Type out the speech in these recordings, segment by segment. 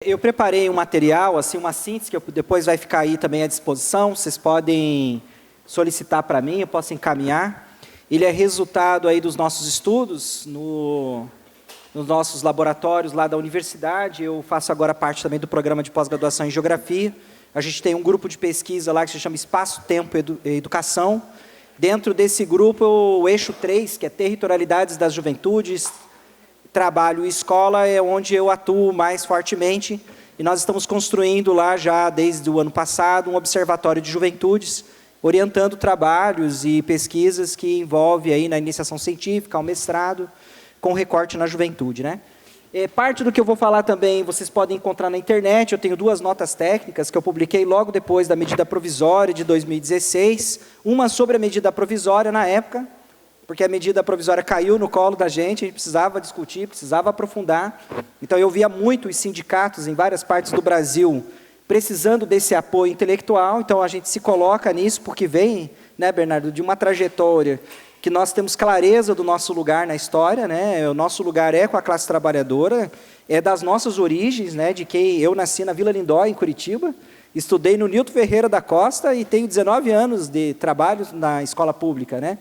Eu preparei um material, assim, uma síntese, que depois vai ficar aí também à disposição. Vocês podem solicitar para mim, eu posso encaminhar. Ele é resultado aí dos nossos estudos nos nossos laboratórios lá da universidade. Eu faço agora parte também do programa de pós-graduação em Geografia. A gente tem um grupo de pesquisa lá que se chama Espaço, Tempo e Educação. Dentro desse grupo, o eixo 3, que é Territorialidades das Juventudes, Trabalho e Escola, é onde eu atuo mais fortemente, e nós estamos construindo lá já desde o ano passado um observatório de juventudes, orientando trabalhos e pesquisas que envolvem aí na iniciação científica, ao mestrado, com recorte na juventude, né? Parte do que eu vou falar também vocês podem encontrar na internet. Eu tenho 2 notas técnicas que eu publiquei logo depois da medida provisória de 2016, uma sobre a medida provisória na época, porque a medida provisória caiu no colo da gente, a gente precisava discutir, precisava aprofundar. Então, eu via muito os sindicatos em várias partes do Brasil precisando desse apoio intelectual. Então, a gente se coloca nisso, porque vem, né, Bernardo, de uma trajetória que nós temos clareza do nosso lugar na história, né? O nosso lugar é com a classe trabalhadora, é das nossas origens, né, de quem eu nasci na Vila Lindóia, em Curitiba, estudei no Nilton Ferreira da Costa e tenho 19 anos de trabalho na escola pública, né?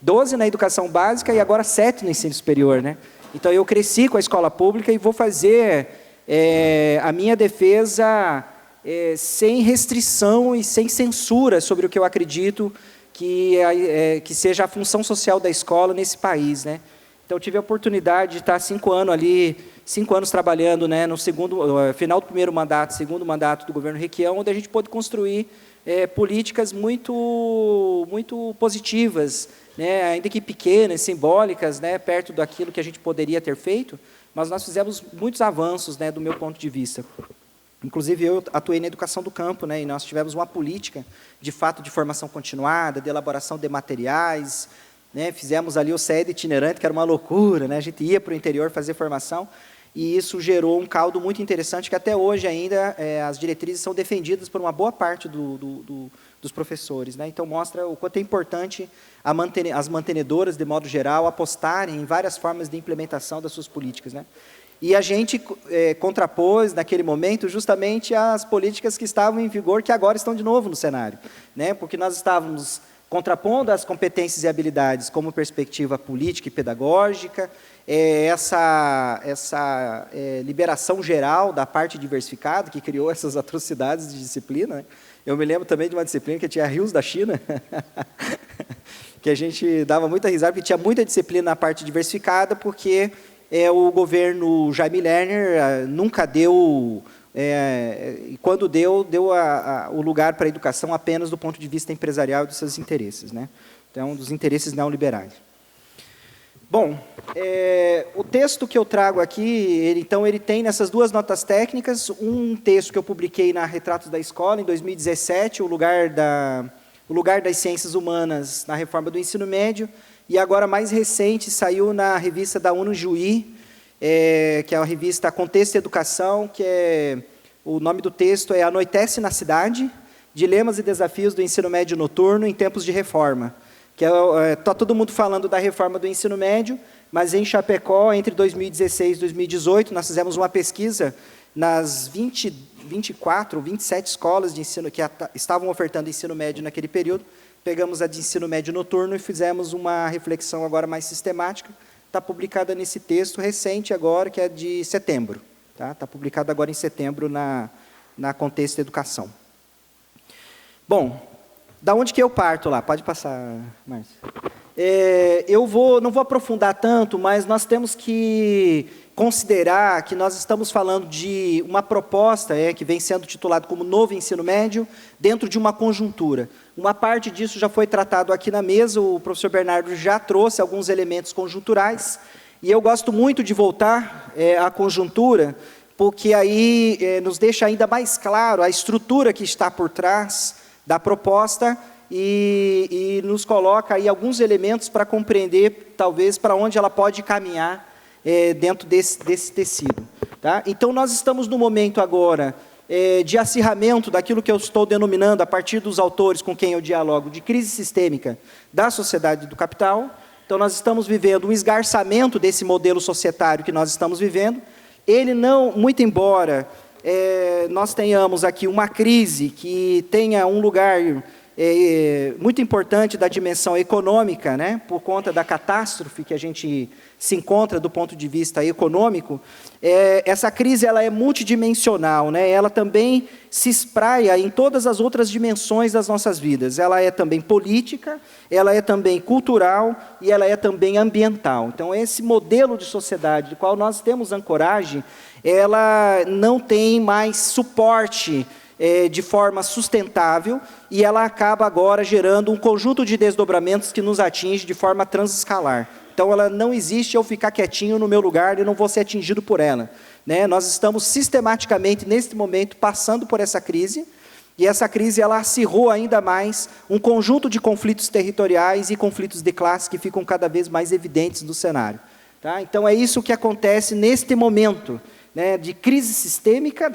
12 na educação básica e agora 7 no ensino superior, né? Então, eu cresci com a escola pública e vou fazer a minha defesa sem restrição e sem censura sobre o que eu acredito que seja a função social da escola nesse país, né? Então, eu tive a oportunidade de estar 5 anos trabalhando, né, no final do primeiro mandato, segundo mandato do governo Requião, onde a gente pôde construir políticas muito positivas, né, ainda que pequenas, simbólicas, né, perto daquilo que a gente poderia ter feito, mas nós fizemos muitos avanços, né, do meu ponto de vista. Inclusive, eu atuei na educação do campo, né, e nós tivemos uma política, de fato, de formação continuada, de elaboração de materiais, né, fizemos ali o CED itinerante, que era uma loucura, né, a gente ia para o interior fazer formação, e isso gerou um caldo muito interessante, que até hoje ainda as diretrizes são defendidas por uma boa parte dos professores, né? Então, mostra o quanto é importante as mantenedoras, de modo geral, apostarem em várias formas de implementação das suas políticas, né? E a gente contrapôs, naquele momento, justamente as políticas que estavam em vigor, que agora estão de novo no cenário, né? Porque nós estávamos contrapondo as competências e habilidades como perspectiva política e pedagógica, essa liberação geral da parte diversificada, que criou essas atrocidades de disciplina, né? Eu me lembro também de uma disciplina que tinha rios da China, que a gente dava muita risada, porque tinha muita disciplina na parte diversificada, porque o governo Jaime Lerner nunca deu, e quando deu o lugar para a educação apenas do ponto de vista empresarial e dos seus interesses, né? Então, dos interesses neoliberais. Bom, o texto que eu trago aqui, ele tem nessas 2 notas técnicas, um texto que eu publiquei na Retratos da Escola, em 2017, o lugar das ciências humanas na reforma do ensino médio, e agora, mais recente, saiu na revista da UNO-Juí, que é a revista Contexto e Educação, o nome do texto é Anoitece na Cidade, Dilemas e Desafios do Ensino Médio Noturno em Tempos de Reforma. Está todo mundo falando da reforma do ensino médio, mas em Chapecó, entre 2016 e 2018, nós fizemos uma pesquisa nas 24 ou 27 escolas de ensino que estavam ofertando ensino médio naquele período. Pegamos a de ensino médio noturno e fizemos uma reflexão agora mais sistemática. Está publicada nesse texto recente agora, que é de setembro. Está publicado agora em setembro na Contexto e Educação. Bom, da onde que eu parto lá? Pode passar, Márcio. Eu não vou aprofundar tanto, mas nós temos que considerar que nós estamos falando de uma proposta que vem sendo titulada como Novo Ensino Médio, dentro de uma conjuntura. Uma parte disso já foi tratado aqui na mesa, o professor Bernardo já trouxe alguns elementos conjunturais, e eu gosto muito de voltar à conjuntura, porque aí nos deixa ainda mais claro a estrutura que está por trás da proposta e nos coloca aí alguns elementos para compreender, talvez, para onde ela pode caminhar dentro desse tecido. Tá? Então, nós estamos no momento agora de acirramento daquilo que eu estou denominando, a partir dos autores com quem eu dialogo, de crise sistêmica da sociedade do capital. Então, nós estamos vivendo um esgarçamento desse modelo societário que nós estamos vivendo. Ele não, muito embora nós tenhamos aqui uma crise que tenha um lugar muito importante da dimensão econômica, né, por conta da catástrofe que a gente se encontra do ponto de vista econômico, essa crise ela é multidimensional, né, ela também se espraia em todas as outras dimensões das nossas vidas. Ela é também política, ela é também cultural e ela é também ambiental. Então, esse modelo de sociedade do qual nós temos ancoragem, ela não tem mais suporte de forma sustentável, e ela acaba agora gerando um conjunto de desdobramentos que nos atinge de forma transescalar. Então, ela não existe eu ficar quietinho no meu lugar e não vou ser atingido por ela, né? Nós estamos sistematicamente, neste momento, passando por essa crise, e essa crise ela acirrou ainda mais um conjunto de conflitos territoriais e conflitos de classe que ficam cada vez mais evidentes no cenário. Tá? Então, é isso que acontece neste momento, né, de crise sistêmica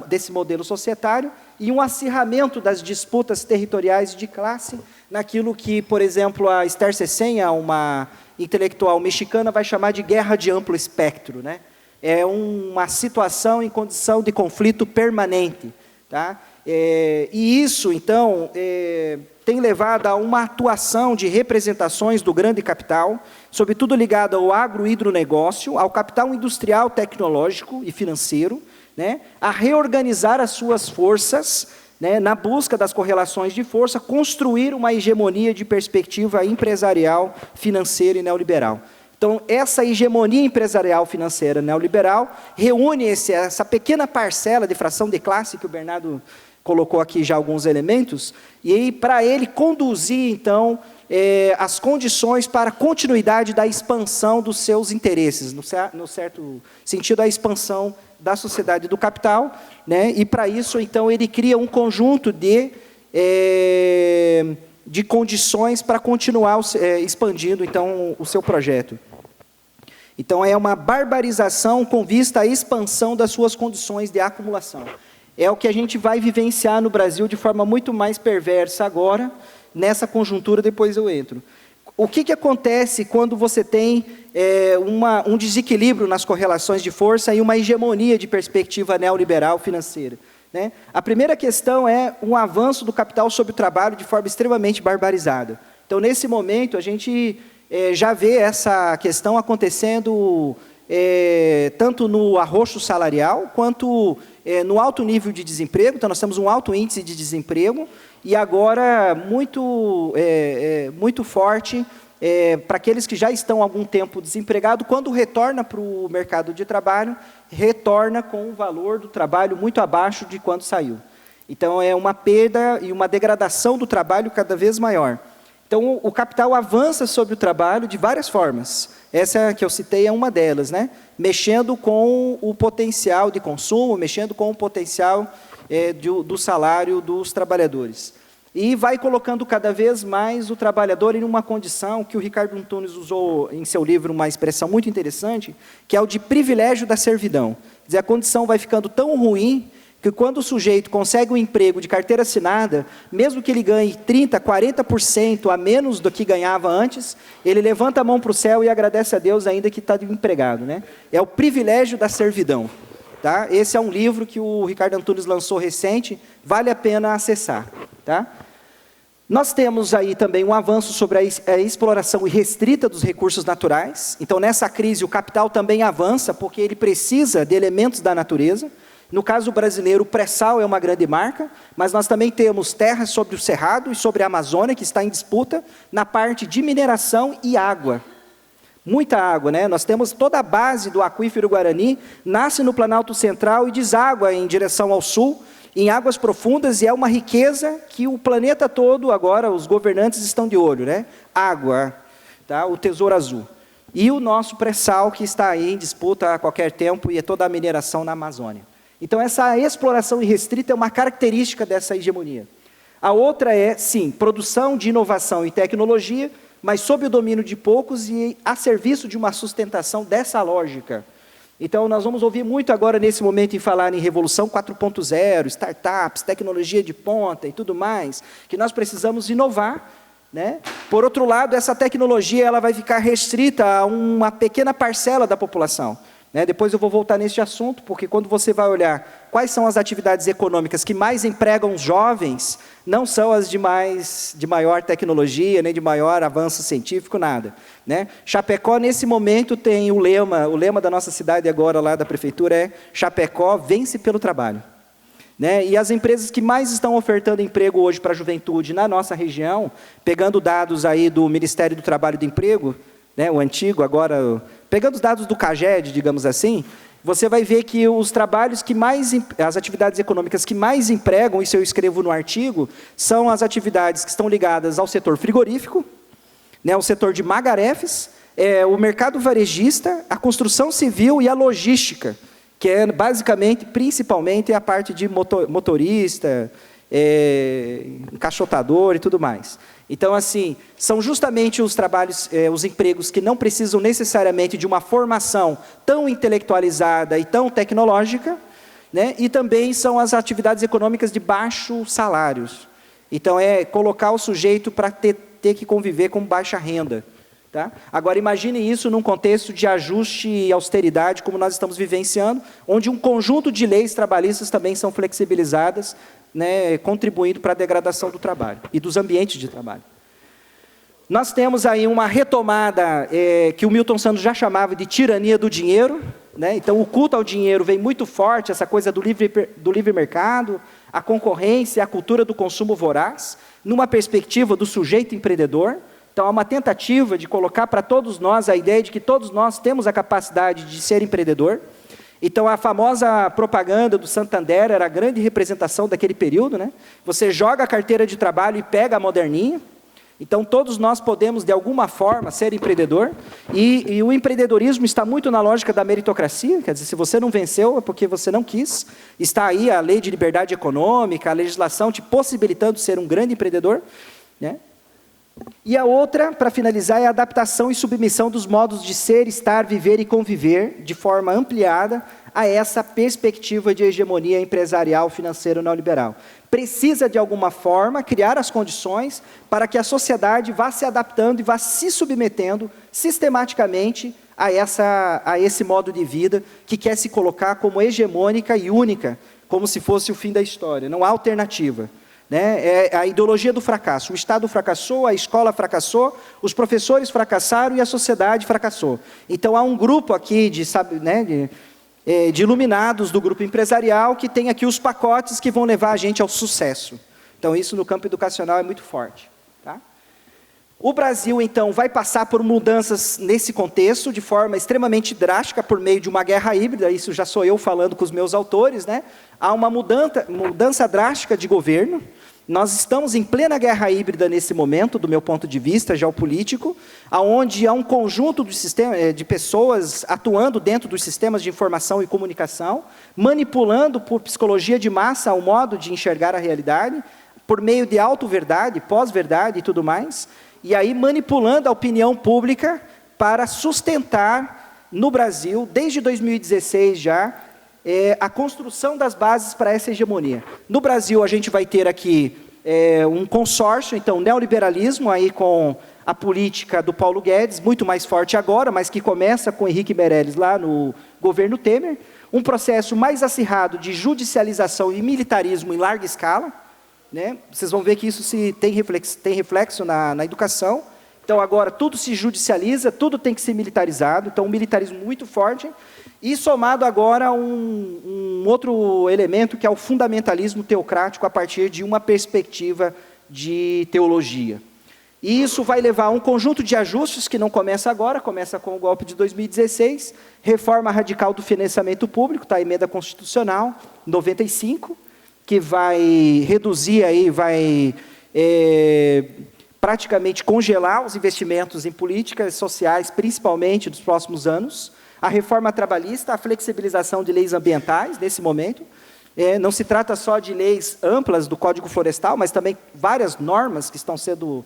desse modelo societário e um acirramento das disputas territoriais de classe naquilo que, por exemplo, a Esther Cecenya, uma intelectual mexicana, vai chamar de guerra de amplo espectro, né? É uma situação em condição de conflito permanente. Tá? E isso, então, tem levado a uma atuação de representações do grande capital, sobretudo ligada ao agro-hidronegócio, ao capital industrial, tecnológico e financeiro, né, a reorganizar as suas forças, né, na busca das correlações de força, construir uma hegemonia de perspectiva empresarial, financeira e neoliberal. Então, essa hegemonia empresarial financeira neoliberal reúne essa pequena parcela de fração de classe que o Bernardo colocou aqui já alguns elementos, e aí, para ele conduzir, então, as condições para a continuidade da expansão dos seus interesses, no certo sentido, a expansão da sociedade do capital, né? E para isso, então, ele cria um conjunto de condições para continuar expandindo, então, o seu projeto. Então, é uma barbarização com vista à expansão das suas condições de acumulação. É o que a gente vai vivenciar no Brasil de forma muito mais perversa agora, nessa conjuntura, depois eu entro. O que acontece quando você tem um desequilíbrio nas correlações de força e uma hegemonia de perspectiva neoliberal financeira, né? A primeira questão é um avanço do capital sobre o trabalho de forma extremamente barbarizada. Então, nesse momento, a gente já vê essa questão acontecendo tanto no arroxo salarial, quanto no alto nível de desemprego. Então, nós temos um alto índice de desemprego, e agora muito forte para aqueles que já estão há algum tempo desempregados, quando retorna para o mercado de trabalho, retorna com o valor do trabalho muito abaixo de quando saiu. Então, é uma perda e uma degradação do trabalho cada vez maior. Então, o capital avança sobre o trabalho de várias formas. Essa que eu citei é uma delas, né? Mexendo com o potencial de consumo, mexendo com o potencial do salário dos trabalhadores. E vai colocando cada vez mais o trabalhador em uma condição que o Ricardo Antunes usou em seu livro uma expressão muito interessante, que é o de privilégio da servidão. Quer dizer, a condição vai ficando tão ruim que quando o sujeito consegue um emprego de carteira assinada, mesmo que ele ganhe 30%, 40% a menos do que ganhava antes, ele levanta a mão para o céu e agradece a Deus ainda que está empregado, né? É o privilégio da servidão. Tá? Esse é um livro que o Ricardo Antunes lançou recente, vale a pena acessar. Tá? Nós temos aí também um avanço sobre a exploração irrestrita dos recursos naturais. Então, nessa crise, o capital também avança, porque ele precisa de elementos da natureza. No caso brasileiro, o pré-sal é uma grande marca, mas nós também temos terras sobre o Cerrado e sobre a Amazônia, que está em disputa, na parte de mineração e água. Muita água, né? Nós temos toda a base do aquífero Guarani, nasce no Planalto Central e deságua em direção ao sul, em águas profundas, e é uma riqueza que o planeta todo, agora, os governantes estão de olho, né? Água, tá? O tesouro azul. E o nosso pré-sal, que está aí em disputa a qualquer tempo, e é toda a mineração na Amazônia. Então, essa exploração irrestrita é uma característica dessa hegemonia. A outra é, sim, produção de inovação e tecnologia, mas sob o domínio de poucos e a serviço de uma sustentação dessa lógica. Então, nós vamos ouvir muito agora, nesse momento, em falar em Revolução 4.0, startups, tecnologia de ponta e tudo mais, que nós precisamos inovar, né? Por outro lado, essa tecnologia ela vai ficar restrita a uma pequena parcela da população. Depois eu vou voltar nesse assunto, porque quando você vai olhar quais são as atividades econômicas que mais empregam os jovens, não são as de maior tecnologia, nem de maior avanço científico, nada, né? Chapecó, nesse momento, tem o lema da nossa cidade agora, lá da prefeitura, é Chapecó vence pelo trabalho. Né? E as empresas que mais estão ofertando emprego hoje para a juventude na nossa região, pegando dados aí do Ministério do Trabalho e do Emprego, né, o antigo, agora, pegando os dados do CAGED, digamos assim, você vai ver que os trabalhos que mais, as atividades econômicas que mais empregam, isso eu escrevo no artigo, são as atividades que estão ligadas ao setor frigorífico, né, ao setor de magarefes, o mercado varejista, a construção civil e a logística, que é basicamente, principalmente, a parte de motorista, encaixotador e tudo mais. Então, assim, são justamente os trabalhos, os empregos que não precisam necessariamente de uma formação tão intelectualizada e tão tecnológica, né? E também são as atividades econômicas de baixos salários. Então, é colocar o sujeito para ter que conviver com baixa renda. Tá? Agora, imagine isso num contexto de ajuste e austeridade, como nós estamos vivenciando, onde um conjunto de leis trabalhistas também são flexibilizadas, né, contribuindo para a degradação do trabalho e dos ambientes de trabalho. Nós temos aí uma retomada que o Milton Santos já chamava de tirania do dinheiro, né? Então, o culto ao dinheiro vem muito forte, essa coisa do livre mercado, a concorrência, a cultura do consumo voraz, numa perspectiva do sujeito empreendedor. Então, há uma tentativa de colocar para todos nós a ideia de que todos nós temos a capacidade de ser empreendedor. Então, a famosa propaganda do Santander era a grande representação daquele período, né? Você joga a carteira de trabalho e pega a moderninha. Então, todos nós podemos, de alguma forma, ser empreendedor. E o empreendedorismo está muito na lógica da meritocracia. Quer dizer, se você não venceu, é porque você não quis. Está aí a lei de liberdade econômica, a legislação te possibilitando ser um grande empreendedor, né? E a outra, para finalizar, é a adaptação e submissão dos modos de ser, estar, viver e conviver de forma ampliada a essa perspectiva de hegemonia empresarial financeira neoliberal. Precisa, de alguma forma, criar as condições para que a sociedade vá se adaptando e vá se submetendo sistematicamente a esse modo de vida que quer se colocar como hegemônica e única, como se fosse o fim da história. Não há alternativa. Né? É a ideologia do fracasso. O Estado fracassou, a escola fracassou, os professores fracassaram e a sociedade fracassou. Então, há um grupo aqui de iluminados do grupo empresarial que tem aqui os pacotes que vão levar a gente ao sucesso. Então, isso no campo educacional é muito forte. Tá? O Brasil, então, vai passar por mudanças nesse contexto, de forma extremamente drástica, por meio de uma guerra híbrida. Isso já sou eu falando com os meus autores, né? Há uma mudança drástica de governo. Nós estamos em plena guerra híbrida nesse momento, do meu ponto de vista geopolítico, onde há um conjunto de pessoas atuando dentro dos sistemas de informação e comunicação, manipulando por psicologia de massa o modo de enxergar a realidade, por meio de auto-verdade, pós-verdade e tudo mais, e aí manipulando a opinião pública para sustentar no Brasil, desde 2016 já, a construção das bases para essa hegemonia. No Brasil, a gente vai ter aqui um consórcio, então, neoliberalismo, aí com a política do Paulo Guedes, muito mais forte agora, mas que começa com Henrique Meirelles lá no governo Temer, um processo mais acirrado de judicialização e militarismo em larga escala, né? Vocês vão ver que isso tem reflexo na educação. Então, agora, tudo se judicializa, tudo tem que ser militarizado, então, um militarismo muito forte. E somado agora um outro elemento, que é o fundamentalismo teocrático a partir de uma perspectiva de teologia. E isso vai levar a um conjunto de ajustes que não começa agora, começa com o golpe de 2016, reforma radical do financiamento público, tá, a emenda constitucional 95, que vai reduzir aí, praticamente congelar os investimentos em políticas sociais, principalmente dos próximos anos. A reforma trabalhista, a flexibilização de leis ambientais, nesse momento. Não se trata só de leis amplas do Código Florestal, mas também várias normas que estão sendo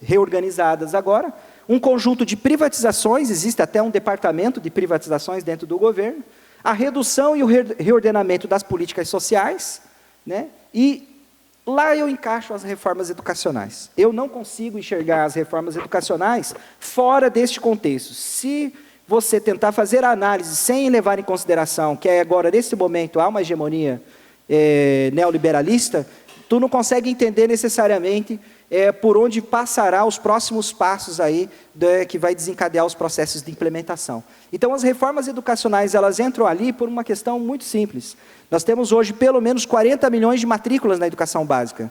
reorganizadas agora. Um conjunto de privatizações, existe até um departamento de privatizações dentro do governo. A redução e o reordenamento das políticas sociais, né? E lá eu encaixo as reformas educacionais. Eu não consigo enxergar as reformas educacionais fora deste contexto. Se você tentar fazer a análise sem levar em consideração que agora, nesse momento, há uma hegemonia neoliberalista, tu não consegue entender necessariamente por onde passará os próximos passos aí que vai desencadear os processos de implementação. Então, as reformas educacionais, elas entram ali por uma questão muito simples. Nós temos hoje pelo menos 40 milhões de matrículas na educação básica.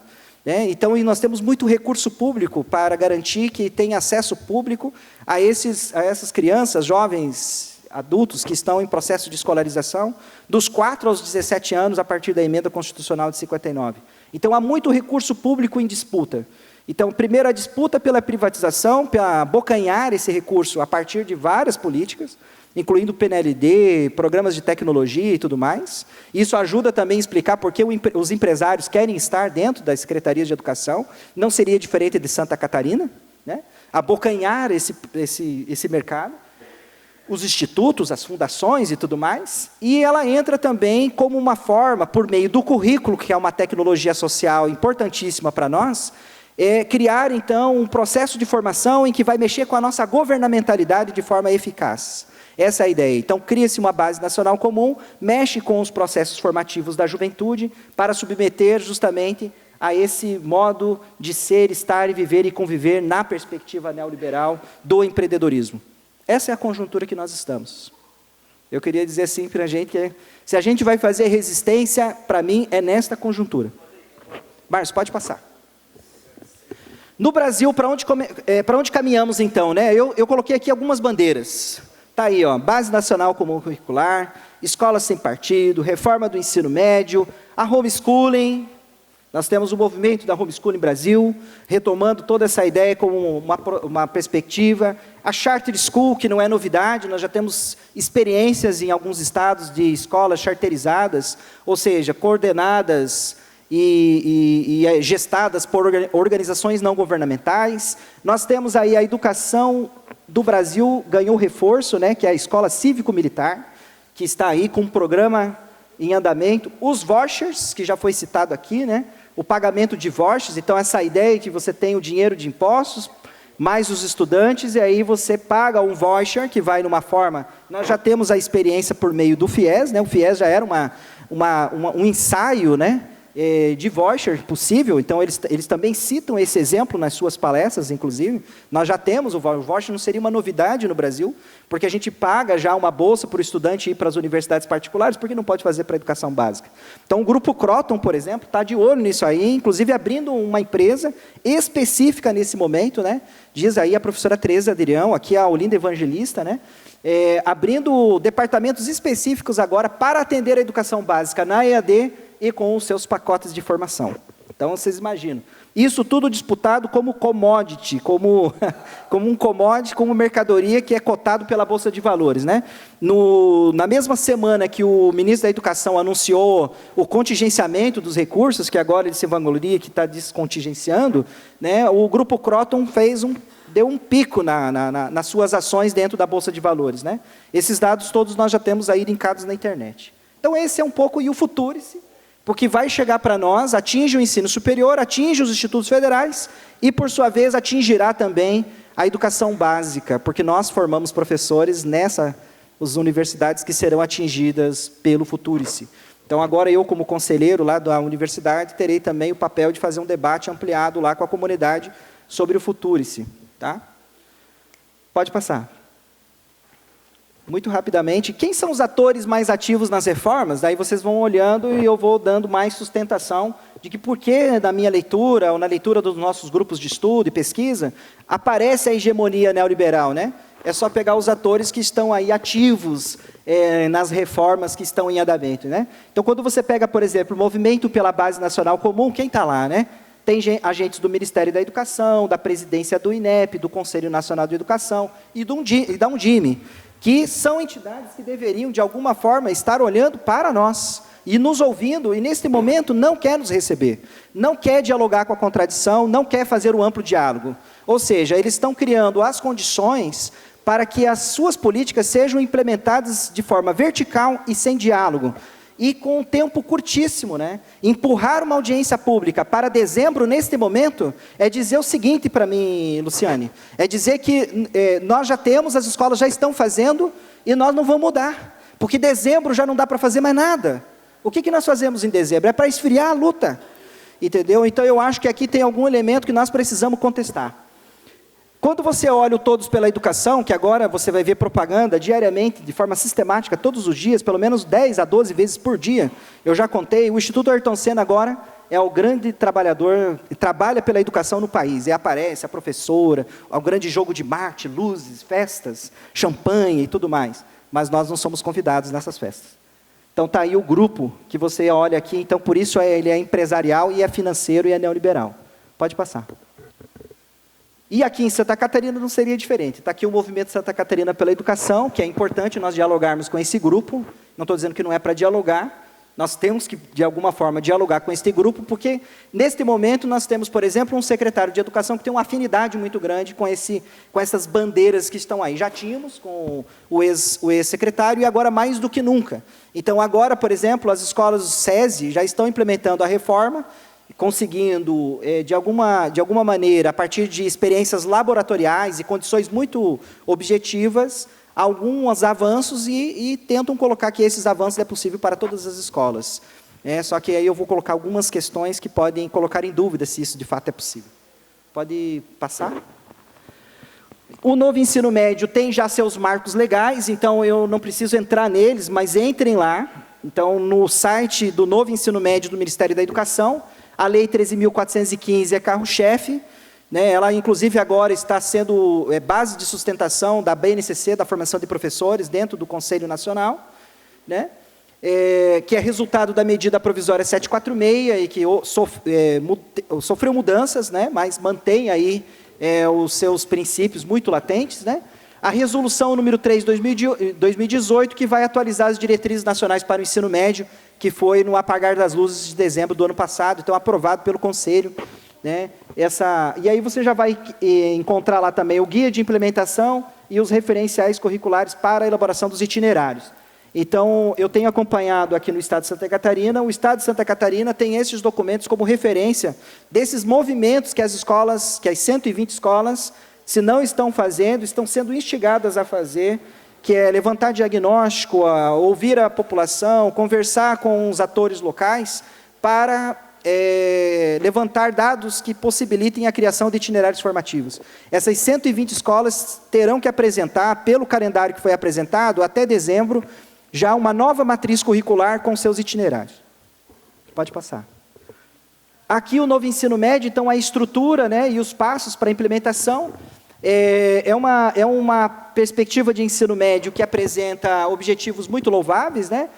Então, nós temos muito recurso público para garantir que tenha acesso público a essas crianças, jovens, adultos que estão em processo de escolarização, dos 4 aos 17 anos, a partir da emenda constitucional de 59. Então, há muito recurso público em disputa. Então, primeiro, a disputa pela privatização, para abocanhar esse recurso a partir de várias políticas, incluindo PNLD, programas de tecnologia e tudo mais. Isso ajuda também a explicar por que os empresários querem estar dentro das secretarias de educação. Não seria diferente de Santa Catarina, né? Abocanhar esse mercado. Os institutos, as fundações e tudo mais. E ela entra também como uma forma, por meio do currículo, que é uma tecnologia social importantíssima para nós, criar, então, um processo de formação em que vai mexer com a nossa governamentalidade de forma eficaz. Essa é a ideia. Então, cria-se uma base nacional comum, mexe com os processos formativos da juventude para submeter justamente a esse modo de ser, estar, viver e conviver na perspectiva neoliberal do empreendedorismo. Essa é a conjuntura que nós estamos. Eu queria dizer assim para a gente que se a gente vai fazer resistência, para mim, é nesta conjuntura. Márcio, pode passar. No Brasil, para onde caminhamos então? Né? Eu coloquei aqui algumas bandeiras. Está aí, ó, Base Nacional Comum Curricular, Escola Sem Partido, Reforma do Ensino Médio, a Homeschooling. Nós temos o movimento da Homeschooling Brasil, retomando toda essa ideia como uma perspectiva. A Charter School, que não é novidade, nós já temos experiências em alguns estados de escolas charterizadas, ou seja, coordenadas e gestadas por organizações não governamentais. Nós temos aí a educação do Brasil ganhou reforço, né, que é a Escola Cívico-Militar, que está aí com um programa em andamento. Os vouchers, que já foi citado aqui, né, o pagamento de vouchers, então essa ideia de você tem o dinheiro de impostos, mais os estudantes, e aí você paga um voucher, que vai numa forma... Nós já temos a experiência por meio do FIES, né, o FIES já era um ensaio, né, de voucher possível, então eles também citam esse exemplo nas suas palestras, inclusive. Nós já temos o voucher, não seria uma novidade no Brasil, porque a gente paga já uma bolsa para o estudante ir para as universidades particulares, porque não pode fazer para a educação básica. Então o Grupo Croton, por exemplo, está de olho nisso aí, inclusive abrindo uma empresa específica nesse momento, né? Diz aí a professora Tereza Adrião, aqui a Olinda Evangelista, né? Abrindo departamentos específicos agora para atender a educação básica na EAD, e com os seus pacotes de formação. Então, vocês imaginam. Isso tudo disputado como commodity, como um commodity, como mercadoria que é cotado pela Bolsa de Valores. Né? Na mesma semana que o ministro da Educação anunciou o contingenciamento dos recursos, que agora ele se vangloria que está descontingenciando, né, o Grupo Croton deu um pico nas suas ações dentro da Bolsa de Valores. Né? Esses dados todos nós já temos aí linkados na internet. Então, esse é um pouco, e o Futurice, porque vai chegar para nós, atinge o ensino superior, atinge os institutos federais e, por sua vez, atingirá também a educação básica, porque nós formamos professores nessas universidades que serão atingidas pelo Futurice. Então, agora eu, como conselheiro lá da universidade, terei também o papel de fazer um debate ampliado lá com a comunidade sobre o Futurice. Tá? Pode passar. Muito rapidamente, quem são os atores mais ativos nas reformas? Daí vocês vão olhando e eu vou dando mais sustentação de que por que na minha leitura, ou na leitura dos nossos grupos de estudo e pesquisa, aparece a hegemonia neoliberal, né? É só pegar os atores que estão aí ativos nas reformas que estão em andamento, né? Então, quando você pega, por exemplo, o Movimento pela Base Nacional Comum, quem está lá, né? Tem agentes do Ministério da Educação, da presidência do INEP, do Conselho Nacional de Educação e da Undime, que são entidades que deveriam, de alguma forma, estar olhando para nós e nos ouvindo, e neste momento não quer nos receber, não quer dialogar com a contradição, não quer fazer o amplo diálogo. Ou seja, eles estão criando as condições para que as suas políticas sejam implementadas de forma vertical e sem diálogo. e com um tempo curtíssimo, né? Empurrar uma audiência pública para dezembro, neste momento, é dizer o seguinte para mim, Luciane, é dizer que nós já temos, as escolas já estão fazendo, e nós não vamos mudar, porque dezembro já não dá para fazer mais nada. O que nós fazemos em dezembro? É para esfriar a luta, entendeu? Então eu acho que aqui tem algum elemento que nós precisamos contestar. Quando você olha o Todos pela Educação, que agora você vai ver propaganda diariamente, de forma sistemática, todos os dias, pelo menos 10 a 12 vezes por dia, eu já contei, o Instituto Ayrton Senna agora é o grande trabalhador, trabalha pela educação no país, e aparece a professora, o grande jogo de marketing, luzes, festas, champanhe e tudo mais, mas nós não somos convidados nessas festas. Então está aí o grupo que você olha aqui, então por isso ele é empresarial e é financeiro e é neoliberal. Pode passar. E aqui em Santa Catarina não seria diferente. Está aqui o Movimento Santa Catarina pela Educação, que é importante nós dialogarmos com esse grupo. Não estou dizendo que não é para dialogar. Nós temos que, de alguma forma, dialogar com este grupo, porque, neste momento, nós temos, por exemplo, um secretário de Educação que tem uma afinidade muito grande com essas bandeiras que estão aí. Já tínhamos com o ex-secretário e agora mais do que nunca. Então, agora, por exemplo, as escolas do SESI já estão implementando a reforma, conseguindo, de alguma maneira, a partir de experiências laboratoriais e condições muito objetivas, alguns avanços e tentam colocar que esses avanços é possível para todas as escolas. Só que aí eu vou colocar algumas questões que podem colocar em dúvida se isso de fato é possível. Pode passar? O novo ensino médio tem já seus marcos legais, então eu não preciso entrar neles, mas entrem lá. Então, no site do novo ensino médio do Ministério da Educação, a Lei 13.415 é carro-chefe, né? Ela, inclusive, agora está sendo base de sustentação da BNCC, da formação de professores, dentro do Conselho Nacional, né? Que é resultado da medida provisória 746 e que sofreu mudanças, né? Mas mantém aí os seus princípios muito latentes, né? A resolução número 3 de 2018, que vai atualizar as diretrizes nacionais para o ensino médio, que foi no apagar das luzes de dezembro do ano passado, então aprovado pelo Conselho, né? E aí você já vai encontrar lá também o guia de implementação e os referenciais curriculares para a elaboração dos itinerários. Então, eu tenho acompanhado aqui no Estado de Santa Catarina, o Estado de Santa Catarina tem esses documentos como referência desses movimentos que as escolas, que as 120 escolas, se não estão fazendo, estão sendo instigadas a fazer, que é levantar diagnóstico, ouvir a população, conversar com os atores locais, para levantar dados que possibilitem a criação de itinerários formativos. Essas 120 escolas terão que apresentar, pelo calendário que foi apresentado, até dezembro, já uma nova matriz curricular com seus itinerários. Pode passar. Aqui o novo ensino médio, então, a estrutura, né, e os passos para a implementação. É uma perspectiva de ensino médio que apresenta objetivos muito louváveis, né?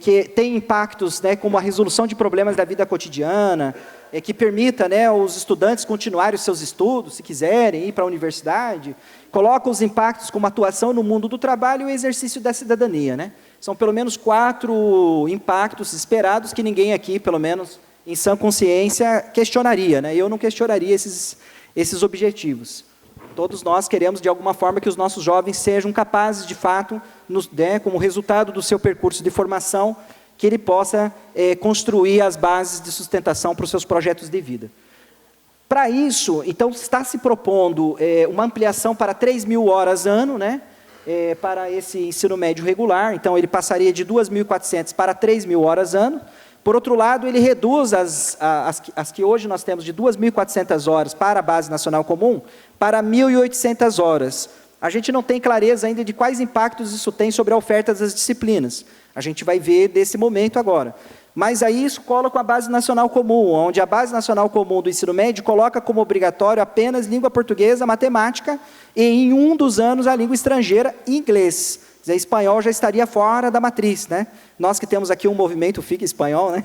Que tem impactos, né, como a resolução de problemas da vida cotidiana, que permita, né, os estudantes continuarem os seus estudos, se quiserem, ir para a universidade, coloca os impactos como atuação no mundo do trabalho e o exercício da cidadania, né? São pelo menos 4 impactos esperados que ninguém aqui, pelo menos em sã consciência, questionaria, né? Eu não questionaria esses objetivos. Todos nós queremos, de alguma forma, que os nossos jovens sejam capazes, de fato, como resultado do seu percurso de formação, que ele possa construir as bases de sustentação para os seus projetos de vida. Para isso, então, está se propondo uma ampliação para 3.000 horas ano, né, para esse ensino médio regular. Então, ele passaria de 2.400 para 3.000 horas ano. Por outro lado, ele reduz as que hoje nós temos de 2.400 horas para a Base Nacional Comum para 1.800 horas. A gente não tem clareza ainda de quais impactos isso tem sobre a oferta das disciplinas. A gente vai ver desse momento agora. Mas aí isso cola com a Base Nacional Comum, onde a Base Nacional Comum do ensino médio coloca como obrigatório apenas língua portuguesa, matemática e, em um dos anos, a língua estrangeira e inglês. Quer dizer, espanhol já estaria fora da matriz, né? Nós que temos aqui um movimento Fica Espanhol, né?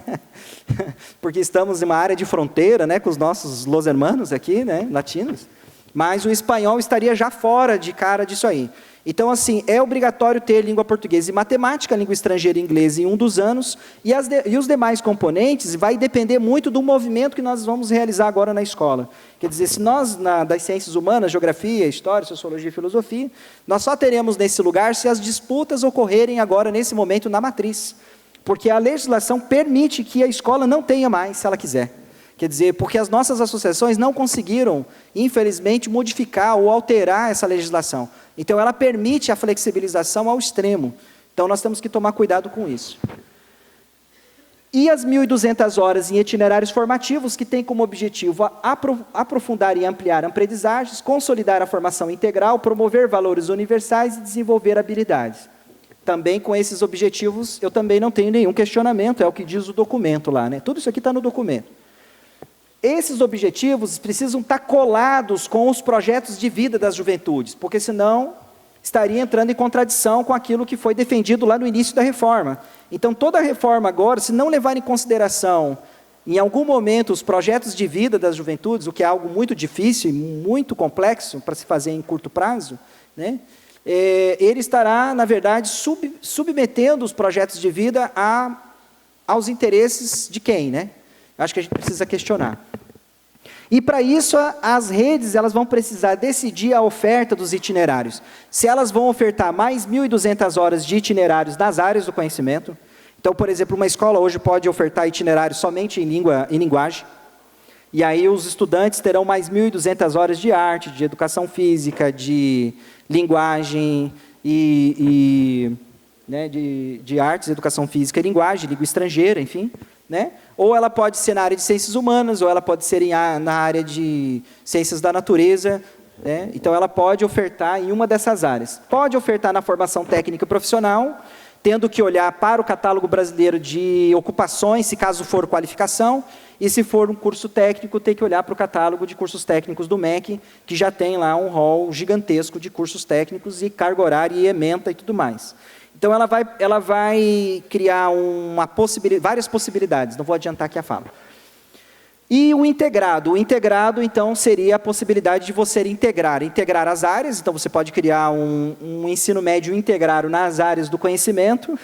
Porque estamos em uma área de fronteira, né, com os nossos los hermanos aqui, né, latinos. Mas o espanhol estaria já fora de cara disso aí. Então, assim, é obrigatório ter língua portuguesa e matemática, língua estrangeira e inglês em um dos anos, e os demais componentes vai depender muito do movimento que nós vamos realizar agora na escola. Quer dizer, se nós, das ciências humanas, geografia, história, sociologia e filosofia, nós só teremos nesse lugar se as disputas ocorrerem agora, nesse momento, na matriz. Porque a legislação permite que a escola não tenha mais, se ela quiser. Quer dizer, porque as nossas associações não conseguiram, infelizmente, modificar ou alterar essa legislação. Então, ela permite a flexibilização ao extremo. Então, nós temos que tomar cuidado com isso. E as 1.200 horas em itinerários formativos, que tem como objetivo aprofundar e ampliar aprendizagens, consolidar a formação integral, promover valores universais e desenvolver habilidades. Também com esses objetivos, eu também não tenho nenhum questionamento, é o que diz o documento lá, né? Tudo isso aqui está no documento. Esses objetivos precisam estar colados com os projetos de vida das juventudes, porque senão estaria entrando em contradição com aquilo que foi defendido lá no início da reforma. Então, toda a reforma agora, se não levar em consideração, em algum momento, os projetos de vida das juventudes, o que é algo muito difícil e muito complexo para se fazer em curto prazo, né? Ele estará, na verdade, submetendo os projetos de vida aos interesses de quem, né? Acho que a gente precisa questionar. E para isso, as redes elas vão precisar decidir a oferta dos itinerários. Se elas vão ofertar mais 1.200 horas de itinerários nas áreas do conhecimento. Então, por exemplo, uma escola hoje pode ofertar itinerários somente em linguagem. E aí os estudantes terão mais 1.200 horas de arte, de educação física, de linguagem né, de artes, educação física e linguagem, língua estrangeira, enfim. Né? Ou ela pode ser na área de ciências humanas, ou ela pode ser na área de ciências da natureza. Né? Então, ela pode ofertar em uma dessas áreas. Pode ofertar na formação técnica e profissional, tendo que olhar para o catálogo brasileiro de ocupações, se caso for qualificação, e se for um curso técnico, tem que olhar para o catálogo de cursos técnicos do MEC, que já tem lá um rol gigantesco de cursos técnicos e carga horária e ementa e tudo mais. Então, ela vai criar várias possibilidades, não vou adiantar aqui a fala. E o integrado, então, seria a possibilidade de você integrar as áreas, então você pode criar um ensino médio integrado nas áreas do conhecimento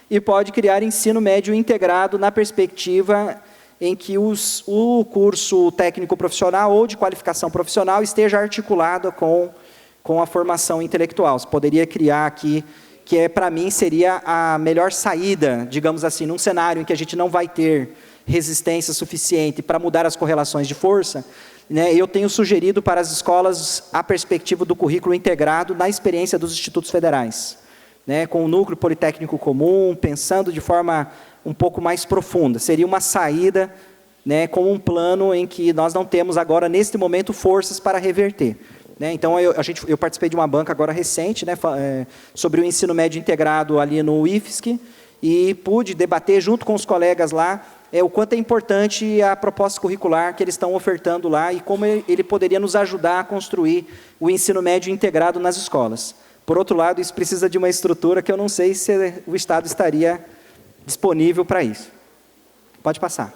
e pode criar ensino médio integrado na perspectiva em que o curso técnico profissional ou de qualificação profissional esteja articulado com a formação intelectual. Você poderia criar aqui que para mim seria a melhor saída, digamos assim, num cenário em que a gente não vai ter resistência suficiente para mudar as correlações de força, né, eu tenho sugerido para as escolas a perspectiva do currículo integrado na experiência dos institutos federais, né, com o núcleo politécnico comum, pensando de forma um pouco mais profunda. Seria uma saída, né, com um plano em que nós não temos agora, neste momento, forças para reverter. Né, então, eu participei de uma banca agora recente, né, sobre o ensino médio integrado ali no IFSC, e pude debater junto com os colegas lá o quanto é importante a proposta curricular que eles estão ofertando lá e como ele poderia nos ajudar a construir o ensino médio integrado nas escolas. Por outro lado, isso precisa de uma estrutura que eu não sei se o Estado estaria disponível para isso. Pode passar.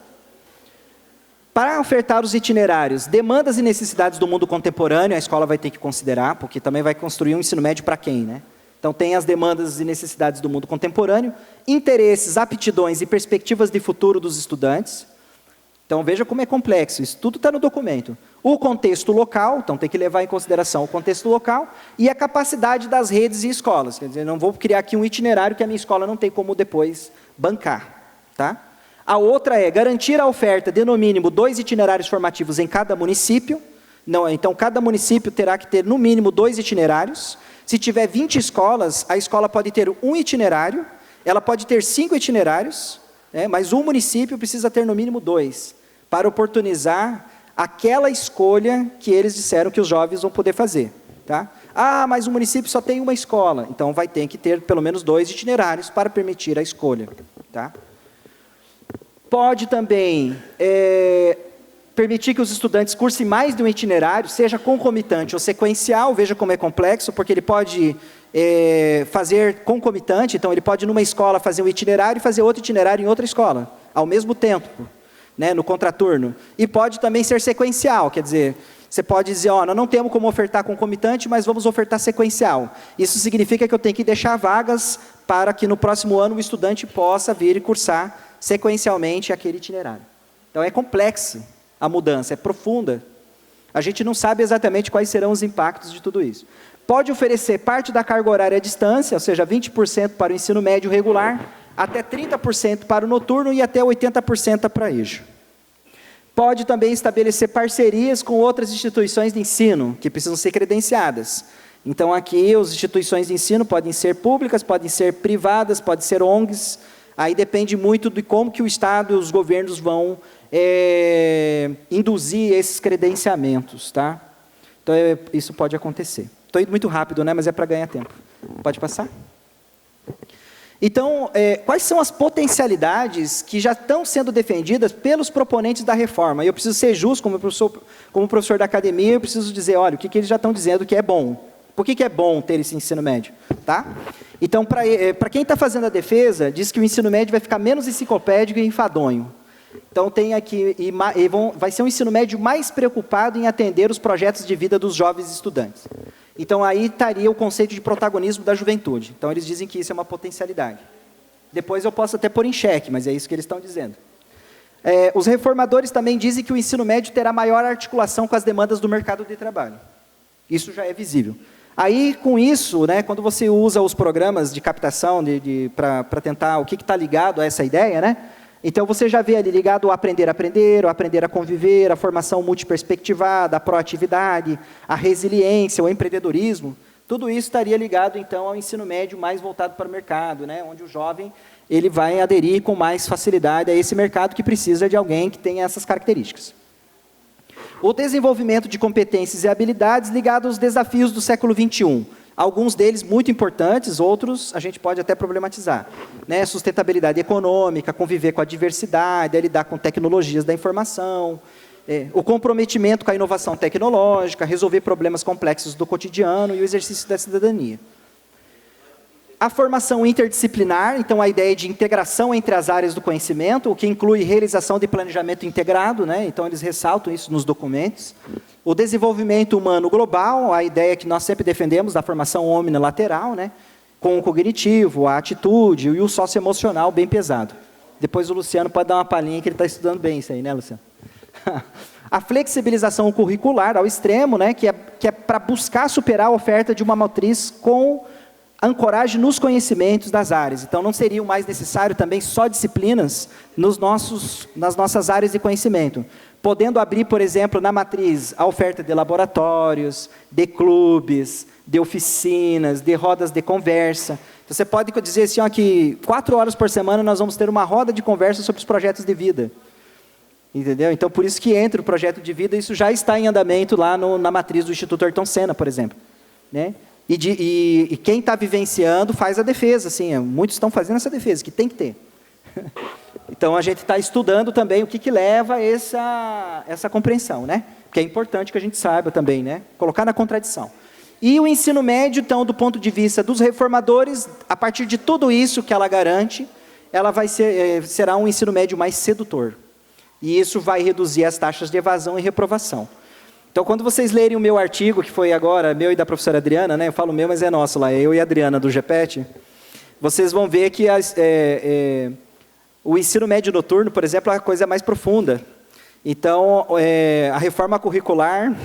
Para ofertar os itinerários, demandas e necessidades do mundo contemporâneo, a escola vai ter que considerar, porque também vai construir um ensino médio para quem, né? Então, tem as demandas e necessidades do mundo contemporâneo, interesses, aptidões e perspectivas de futuro dos estudantes. Então, veja como é complexo, isso tudo está no documento. O contexto local, então tem que levar em consideração o contexto local, e a capacidade das redes e escolas. Quer dizer, não vou criar aqui um itinerário que a minha escola não tem como depois bancar. Tá? A outra é garantir a oferta de, no mínimo, 2 itinerários formativos em cada município. Não, então, cada município terá que ter, no mínimo, 2 itinerários. Se tiver 20 escolas, a escola pode ter um itinerário, ela pode ter 5 itinerários, né, mas um município precisa ter, no mínimo, 2, para oportunizar aquela escolha que eles disseram que os jovens vão poder fazer. Tá? Ah, mas o município só tem uma escola, então vai ter que ter pelo menos 2 itinerários para permitir a escolha. Tá? Pode também permitir que os estudantes cursem mais de um itinerário, seja concomitante ou sequencial, veja como é complexo, porque ele pode fazer concomitante, então ele pode numa escola fazer um itinerário e fazer outro itinerário em outra escola, ao mesmo tempo, né, no contraturno. E pode também ser sequencial, quer dizer, você pode dizer, nós não temos como ofertar concomitante, mas vamos ofertar sequencial. Isso significa que eu tenho que deixar vagas para que no próximo ano o estudante possa vir e cursar sequencialmente aquele itinerário. Então, é complexo a mudança, é profunda. A gente não sabe exatamente quais serão os impactos de tudo isso. Pode oferecer parte da carga horária à distância, ou seja, 20% para o ensino médio regular, até 30% para o noturno e até 80% para EJA. Pode também estabelecer parcerias com outras instituições de ensino, que precisam ser credenciadas. Então, aqui, as instituições de ensino podem ser públicas, podem ser privadas, podem ser ONGs. Aí depende muito de como que o Estado e os governos vão induzir esses credenciamentos, tá? Então, isso pode acontecer. Estou indo muito rápido, né? Mas é para ganhar tempo. Pode passar? Então, quais são as potencialidades que já estão sendo defendidas pelos proponentes da reforma? Eu preciso ser justo, como professor da academia, eu preciso dizer, olha, o que eles já estão dizendo que é bom. Por que é bom ter esse ensino médio? Tá? Então, para quem está fazendo a defesa, diz que o ensino médio vai ficar menos enciclopédico e enfadonho. Então, tem aqui, vai ser um ensino médio mais preocupado em atender os projetos de vida dos jovens estudantes. Então, aí estaria o conceito de protagonismo da juventude. Então, eles dizem que isso é uma potencialidade. Depois eu posso até pôr em xeque, mas é isso que eles estão dizendo. Os reformadores também dizem que o ensino médio terá maior articulação com as demandas do mercado de trabalho. Isso já é visível. Aí, com isso, né, quando você usa os programas de captação para tentar o que está ligado a essa ideia, né? Então, você já vê ali ligado ao aprender a aprender, ao aprender a conviver, a formação multiperspectivada, a proatividade, a resiliência, o empreendedorismo. Tudo isso estaria ligado, então, ao ensino médio mais voltado para o mercado, né? Onde o jovem ele vai aderir com mais facilidade a esse mercado que precisa de alguém que tenha essas características. O desenvolvimento de competências e habilidades ligados aos desafios do século XXI. Alguns deles muito importantes, outros a gente pode até problematizar. Né? Sustentabilidade econômica, conviver com a diversidade, lidar com tecnologias da informação, o comprometimento com a inovação tecnológica, resolver problemas complexos do cotidiano e o exercício da cidadania. A formação interdisciplinar, então a ideia de integração entre as áreas do conhecimento, o que inclui realização de planejamento integrado, né? Então eles ressaltam isso nos documentos. O desenvolvimento humano global, a ideia que nós sempre defendemos da formação omnilateral, né? Com o cognitivo, a atitude e o socioemocional bem pesado. Depois o Luciano pode dar uma palhinha que ele está estudando bem isso aí, né, Luciano? A flexibilização curricular ao extremo, né? Que é para buscar superar a oferta de uma matriz com ancoragem nos conhecimentos das áreas. Então, não seria mais necessário também só disciplinas nas nossas áreas de conhecimento. Podendo abrir, por exemplo, na matriz, a oferta de laboratórios, de clubes, de oficinas, de rodas de conversa. Então, você pode dizer assim, ó, que 4 horas por semana nós vamos ter uma roda de conversa sobre os projetos de vida. Entendeu? Então, por isso que entra o projeto de vida, isso já está em andamento lá na matriz do Instituto Ayrton Senna, por exemplo. Né? E quem está vivenciando faz a defesa, assim, muitos estão fazendo essa defesa, que tem que ter. Então, a gente está estudando também o que leva a essa compreensão, né? Porque é importante que a gente saiba também, né? Colocar na contradição. E o ensino médio, então, do ponto de vista dos reformadores, a partir de tudo isso que ela garante, ela será um ensino médio mais sedutor. E isso vai reduzir as taxas de evasão e reprovação. Então, quando vocês lerem o meu artigo, que foi agora, meu e da professora Adriana, né? Eu falo meu, mas é nosso lá, eu e a Adriana do GEPET, vocês vão ver que o ensino médio noturno, por exemplo, é a coisa mais profunda. Então, a reforma curricular,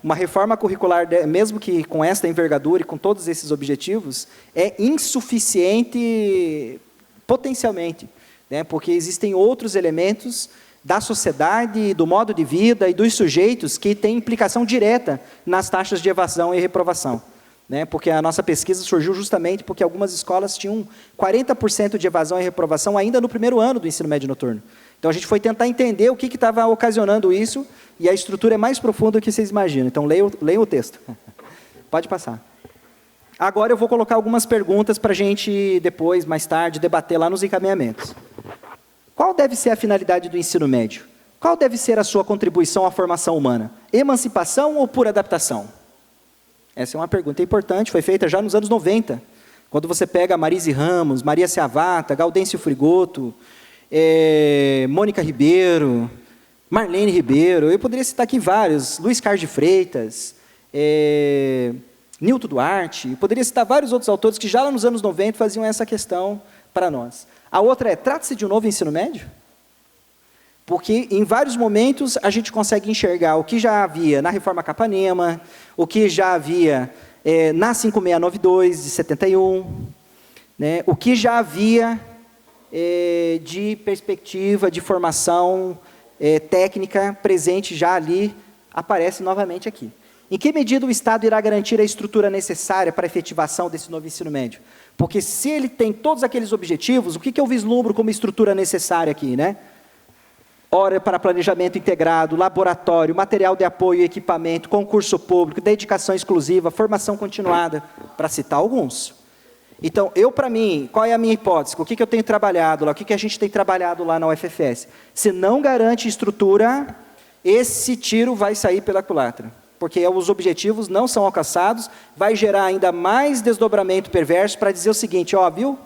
uma reforma curricular, mesmo que com esta envergadura e com todos esses objetivos, é insuficiente potencialmente, né? Porque existem outros elementos da sociedade, do modo de vida e dos sujeitos que têm implicação direta nas taxas de evasão e reprovação. Né? Porque a nossa pesquisa surgiu justamente porque algumas escolas tinham 40% de evasão e reprovação ainda no primeiro ano do ensino médio noturno. Então, a gente foi tentar entender o que estava ocasionando isso, e a estrutura é mais profunda do que vocês imaginam. Então, leiam o texto. Pode passar. Agora eu vou colocar algumas perguntas para a gente depois, mais tarde, debater lá nos encaminhamentos. Qual deve ser a finalidade do ensino médio? Qual deve ser a sua contribuição à formação humana? Emancipação ou pura adaptação? Essa é uma pergunta importante, foi feita já nos anos 90. Quando você pega Marise Ramos, Maria Seavata, Gaudêncio Frigoto, Mônica Ribeiro, Marlene Ribeiro, eu poderia citar aqui vários, Luiz Carlos de Freitas, Nilton Duarte, eu poderia citar vários outros autores que já lá nos anos 90 faziam essa questão para nós. A outra trata-se de um novo ensino médio? Porque em vários momentos a gente consegue enxergar o que já havia na Reforma Capanema, o que já havia na 5692 de 71, né, o que já havia de perspectiva, de formação técnica presente já ali, aparece novamente aqui. Em que medida o Estado irá garantir a estrutura necessária para a efetivação desse novo ensino médio? Porque se ele tem todos aqueles objetivos, o que eu vislumbro como estrutura necessária aqui, né? Hora para planejamento integrado, laboratório, material de apoio e equipamento, concurso público, dedicação exclusiva, formação continuada, para citar alguns. Então, para mim, qual é a minha hipótese? O que eu tenho trabalhado lá? O que a gente tem trabalhado lá na UFFS? Se não garante estrutura, esse tiro vai sair pela culatra. Porque os objetivos não são alcançados, vai gerar ainda mais desdobramento perverso para dizer o seguinte, viu,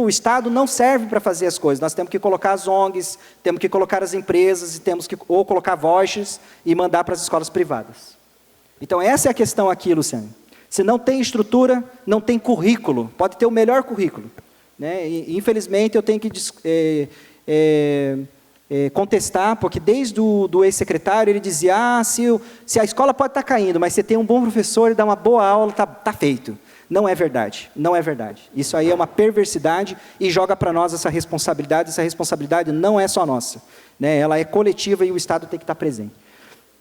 o Estado não serve para fazer as coisas, nós temos que colocar as ONGs, temos que colocar as empresas, ou colocar vouchers e mandar para as escolas privadas. Então, essa é a questão aqui, Luciane. Se não tem estrutura, não tem currículo, pode ter o melhor currículo, né? E, infelizmente, eu tenho que contestar, porque desde o ex-secretário ele dizia, se a escola pode estar caindo, mas você tem um bom professor e dá uma boa aula, tá feito. Não é verdade, não é verdade. Isso aí é uma perversidade e joga para nós essa responsabilidade não é só nossa, né? Ela é coletiva e o Estado tem que estar presente.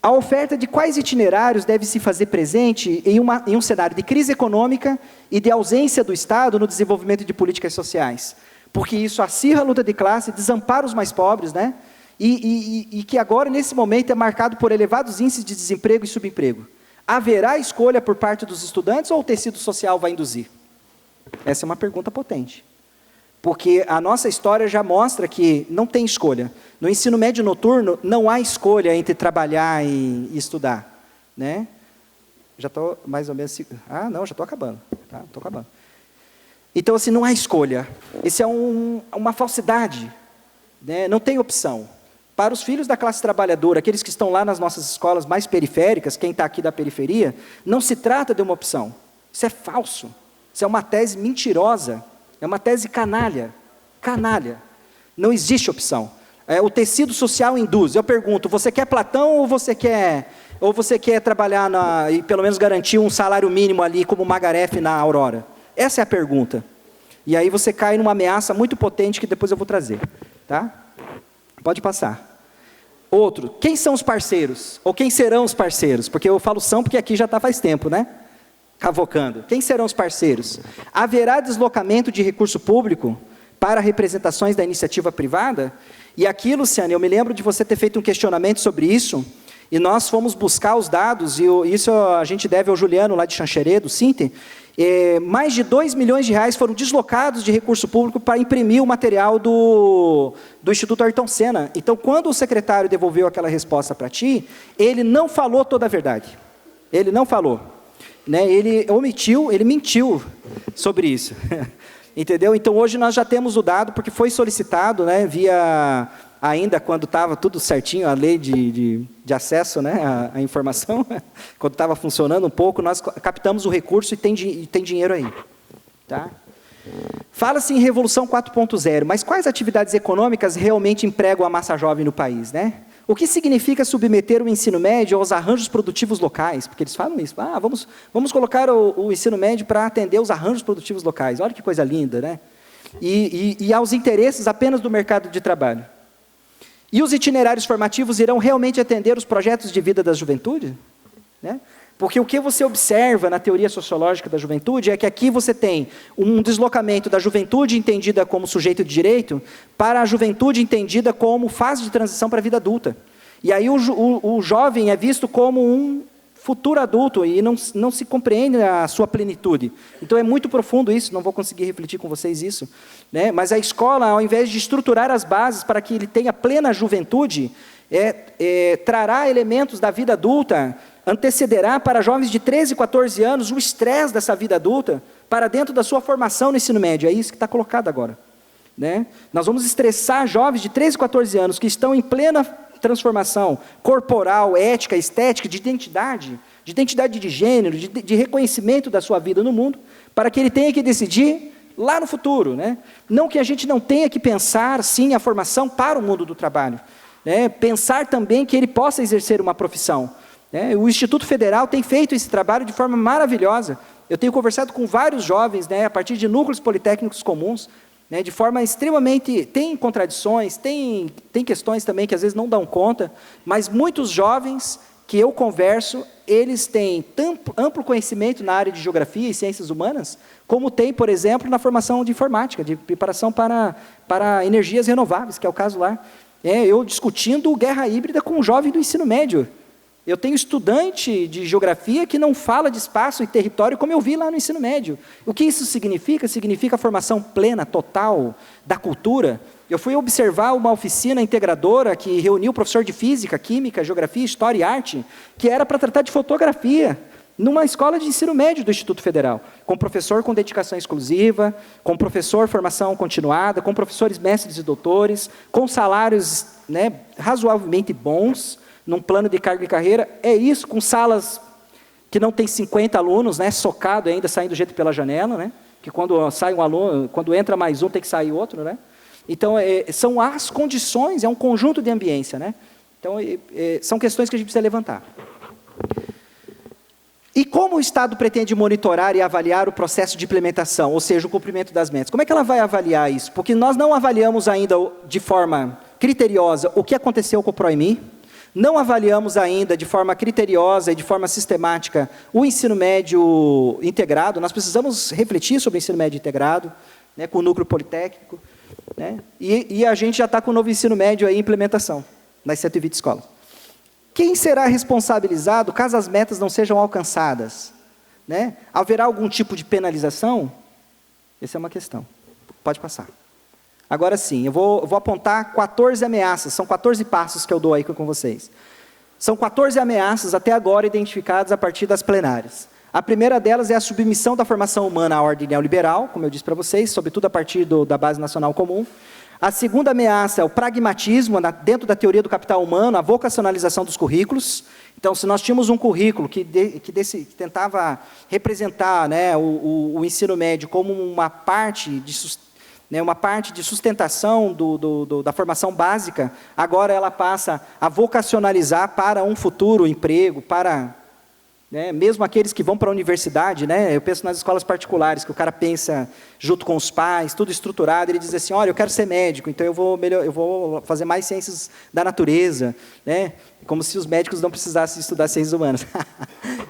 A oferta de quais itinerários deve se fazer presente em um cenário de crise econômica e de ausência do Estado no desenvolvimento de políticas sociais? Porque isso acirra a luta de classe, desampara os mais pobres, né? E que agora, nesse momento, é marcado por elevados índices de desemprego e subemprego. Haverá escolha por parte dos estudantes ou o tecido social vai induzir? Essa é uma pergunta potente. Porque a nossa história já mostra que não tem escolha. No ensino médio noturno, não há escolha entre trabalhar e estudar, né? Já estou mais ou menos... não, já estou acabando. Tá? Estou acabando. Então, assim, não há escolha. Isso é uma falsidade, né? Não tem opção. Para os filhos da classe trabalhadora, aqueles que estão lá nas nossas escolas mais periféricas, quem está aqui da periferia, não se trata de uma opção. Isso é falso. Isso é uma tese mentirosa. É uma tese canalha. Canalha. Não existe opção. O tecido social induz. Eu pergunto, você quer Platão ou você quer trabalhar e pelo menos garantir um salário mínimo ali como Magaref na Aurora? Essa é a pergunta. E aí você cai numa ameaça muito potente que depois eu vou trazer. Tá? Pode passar. Outro, quem são os parceiros? Ou quem serão os parceiros? Porque eu falo são porque aqui já está faz tempo, né? Cavocando. Quem serão os parceiros? Haverá deslocamento de recurso público para representações da iniciativa privada? E aqui, Luciane, eu me lembro de você ter feito um questionamento sobre isso, e nós fomos buscar os dados, e isso a gente deve ao Juliano lá de Xanxerê, do Sinter. Mais de 2 milhões de reais foram deslocados de recurso público para imprimir o material do Instituto Ayrton Senna. Então, quando o secretário devolveu aquela resposta para ti, ele não falou toda a verdade. Ele não falou. Né? Ele omitiu, ele mentiu sobre isso. Entendeu? Então, hoje nós já temos o dado, porque foi solicitado, né, ainda quando estava tudo certinho, a lei de acesso, né, à informação, quando estava funcionando um pouco, nós captamos o recurso e tem dinheiro aí. Tá? Fala-se em Revolução 4.0, mas quais atividades econômicas realmente empregam a massa jovem no país, né? O que significa submeter o ensino médio aos arranjos produtivos locais? Porque eles falam isso. Vamos colocar o ensino médio para atender os arranjos produtivos locais. Olha que coisa linda, né? E aos interesses apenas do mercado de trabalho. E os itinerários formativos irão realmente atender os projetos de vida da juventude? Né? Porque o que você observa na teoria sociológica da juventude é que aqui você tem um deslocamento da juventude entendida como sujeito de direito para a juventude entendida como fase de transição para a vida adulta. E aí o jovem é visto como um futuro adulto e não se compreende a sua plenitude. Então é muito profundo isso, não vou conseguir refletir com vocês isso. Né? Mas a escola, ao invés de estruturar as bases para que ele tenha plena juventude, trará elementos da vida adulta, antecederá para jovens de 13 e 14 anos o estresse dessa vida adulta para dentro da sua formação no ensino médio. É isso que está colocado agora. Né? Nós vamos estressar jovens de 13 e 14 anos que estão em plena transformação corporal, ética, estética, de identidade de gênero, de reconhecimento da sua vida no mundo, para que ele tenha que decidir lá no futuro. Né? Não que a gente não tenha que pensar, sim, a formação para o mundo do trabalho. Né? Pensar também que ele possa exercer uma profissão. O Instituto Federal tem feito esse trabalho de forma maravilhosa. Eu tenho conversado com vários jovens, né, a partir de núcleos politécnicos comuns, né, de forma extremamente... Tem contradições, tem questões também que às vezes não dão conta, mas muitos jovens que eu converso, eles têm tanto amplo conhecimento na área de geografia e ciências humanas, como tem, por exemplo, na formação de informática, de preparação para energias renováveis, que é o caso lá. Eu discutindo guerra híbrida com um jovem do ensino médio. Eu tenho estudante de geografia que não fala de espaço e território como eu vi lá no ensino médio. O que isso significa? Significa a formação plena, total, da cultura. Eu fui observar uma oficina integradora que reuniu professor de física, química, geografia, história e arte, que era para tratar de fotografia, numa escola de ensino médio do Instituto Federal, com professor com dedicação exclusiva, com professor formação continuada, com professores mestres e doutores, com salários, né, razoavelmente bons, num plano de carga e carreira. É isso, com salas que não tem 50 alunos, né, socado ainda, saindo do jeito pela janela, né, que quando sai um aluno, quando entra mais um, tem que sair outro, né. Então, são as condições, é um conjunto de ambiência, né. Então, são questões que a gente precisa levantar. E como o Estado pretende monitorar e avaliar o processo de implementação, ou seja, o cumprimento das metas? Como é que ela vai avaliar isso? Porque nós não avaliamos ainda de forma criteriosa o que aconteceu com o PROEMI, não avaliamos ainda de forma criteriosa e de forma sistemática o ensino médio integrado. Nós precisamos refletir sobre o ensino médio integrado, né, com o núcleo politécnico, né, e a gente já está com o novo ensino médio aí em implementação, nas 120 escolas. Quem será responsabilizado caso as metas não sejam alcançadas? Né? Haverá algum tipo de penalização? Essa é uma questão. Pode passar. Agora sim, eu vou apontar 14 ameaças, são 14 passos que eu dou aí com vocês. São 14 ameaças até agora identificadas a partir das plenárias. A primeira delas é a submissão da formação humana à ordem neoliberal, como eu disse para vocês, sobretudo a partir da Base Nacional Comum. A segunda ameaça é o pragmatismo dentro da teoria do capital humano, a vocacionalização dos currículos. Então, se nós tínhamos um currículo que tentava representar, né, o ensino médio como uma parte de sustentação da formação básica, agora ela passa a vocacionalizar para um futuro emprego, para... Né, mesmo aqueles que vão para a universidade, né, eu penso nas escolas particulares, que o cara pensa junto com os pais, tudo estruturado, ele diz assim, olha, eu quero ser médico, então eu vou fazer mais ciências da natureza, né, como se os médicos não precisassem estudar ciências humanas.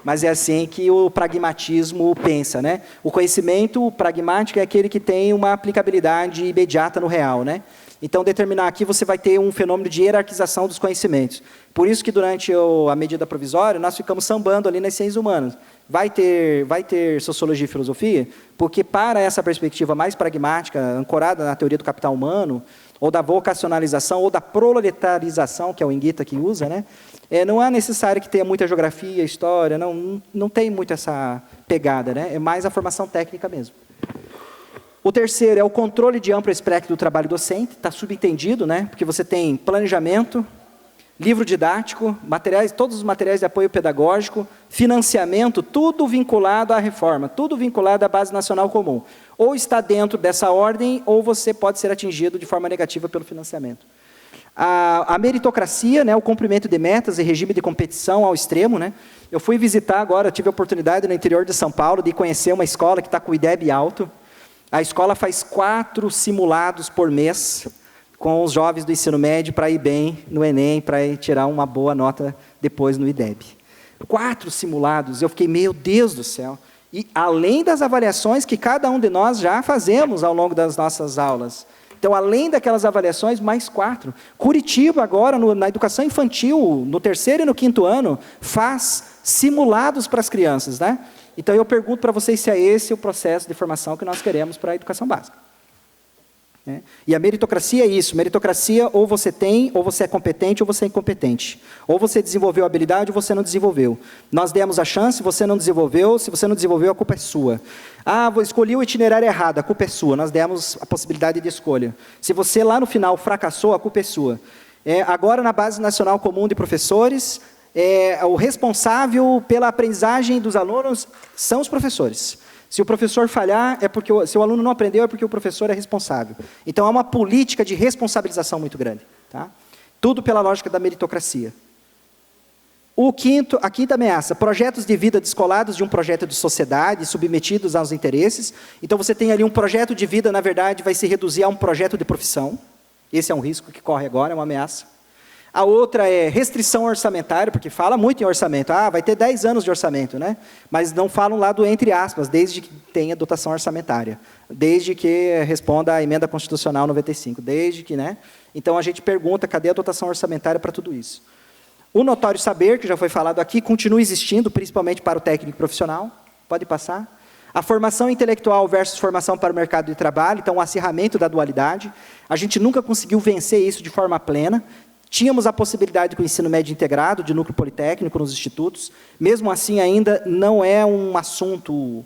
Mas é assim que o pragmatismo pensa, né? O conhecimento pragmático é aquele que tem uma aplicabilidade imediata no real, né? Então, determinar aqui, você vai ter um fenômeno de hierarquização dos conhecimentos. Por isso que, durante a medida provisória, nós ficamos sambando ali nas ciências humanas. Vai ter sociologia e filosofia, porque para essa perspectiva mais pragmática, ancorada na teoria do capital humano, ou da vocacionalização, ou da proletarização, que é o Inguita que usa, né? Não é necessário que tenha muita geografia, história, não tem muito essa pegada, né? É mais a formação técnica mesmo. O terceiro é o controle de amplo espectro do trabalho docente, está subentendido, né? Porque você tem planejamento, livro didático, todos os materiais de apoio pedagógico, financiamento, tudo vinculado à reforma, tudo vinculado à Base Nacional Comum. Ou está dentro dessa ordem, ou você pode ser atingido de forma negativa pelo financiamento. A meritocracia, né, o cumprimento de metas e regime de competição ao extremo, né? Eu fui visitar agora, tive a oportunidade no interior de São Paulo de conhecer uma escola que está com o IDEB alto. A escola faz 4 simulados por mês com os jovens do ensino médio para ir bem no Enem, para ir tirar uma boa nota depois no IDEB. 4 simulados, eu fiquei, meu Deus do céu. E além das avaliações que cada um de nós já fazemos ao longo das nossas aulas. Então, além daquelas avaliações, mais 4. Curitiba, agora, na educação infantil, no 3º e no 5º ano, faz simulados para as crianças, né? Então, eu pergunto para vocês se é esse o processo de formação que nós queremos para a educação básica. E a meritocracia é isso. Meritocracia, ou você tem, ou você é competente, ou você é incompetente. Ou você desenvolveu a habilidade, ou você não desenvolveu. Nós demos a chance, você não desenvolveu. Se você não desenvolveu, a culpa é sua. Escolhi o itinerário errado, a culpa é sua. Nós demos a possibilidade de escolha. Se você lá no final fracassou, a culpa é sua. Agora, na Base Nacional Comum de Professores, o responsável pela aprendizagem dos alunos são os professores. Se o professor falhar, se o aluno não aprendeu, é porque o professor é responsável. Então, há uma política de responsabilização muito grande. Tá? Tudo pela lógica da meritocracia. A quinta ameaça, projetos de vida descolados de um projeto de sociedade, submetidos aos interesses. Então, você tem ali um projeto de vida, na verdade, vai se reduzir a um projeto de profissão. Esse é um risco que corre agora, é uma ameaça. A outra é restrição orçamentária, porque fala muito em orçamento. Vai ter 10 anos de orçamento, né? Mas não falam lá do entre aspas, desde que tenha dotação orçamentária. Desde que responda à emenda constitucional 95. Desde que, né? Então, a gente pergunta, cadê a dotação orçamentária para tudo isso? O notório saber, que já foi falado aqui, continua existindo, principalmente para o técnico profissional. Pode passar. A formação intelectual versus formação para o mercado de trabalho. Então, o acirramento da dualidade. A gente nunca conseguiu vencer isso de forma plena. Tínhamos a possibilidade com o ensino médio integrado, de núcleo politécnico nos institutos. Mesmo assim, ainda não é um assunto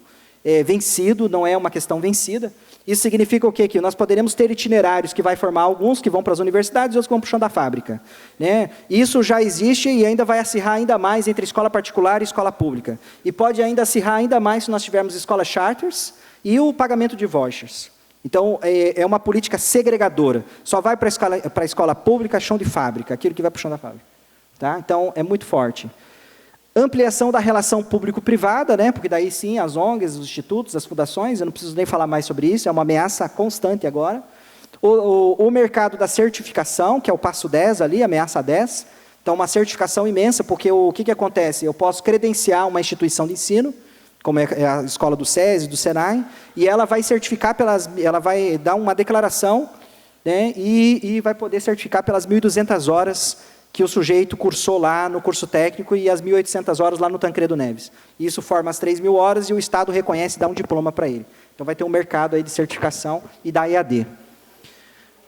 vencido, não é uma questão vencida. Isso significa o quê? Que nós poderemos ter itinerários que vai formar alguns que vão para as universidades e outros que vão para o chão da fábrica, né? Isso já existe e ainda vai acirrar ainda mais entre escola particular e escola pública. E pode ainda acirrar ainda mais se nós tivermos escolas charters e o pagamento de vouchers. Então, é uma política segregadora. Só vai para a escola pública, chão de fábrica, aquilo que vai para o chão da fábrica. Tá? Então, é muito forte. Ampliação da relação público-privada, né? Porque daí sim, as ONGs, os institutos, as fundações, eu não preciso nem falar mais sobre isso, é uma ameaça constante agora. O mercado da certificação, que é o passo 10 ali, ameaça 10. Então, uma certificação imensa, porque o que acontece? Eu posso credenciar uma instituição de ensino, como é a escola do SESI, do SENAI, e ela vai certificar ela vai dar uma declaração, né? E vai poder certificar pelas 1.200 horas que o sujeito cursou lá no curso técnico e as 1.800 horas lá no Tancredo Neves. Isso forma as 3.000 horas e o Estado reconhece e dá um diploma para ele. Então, vai ter um mercado aí de certificação e da EAD.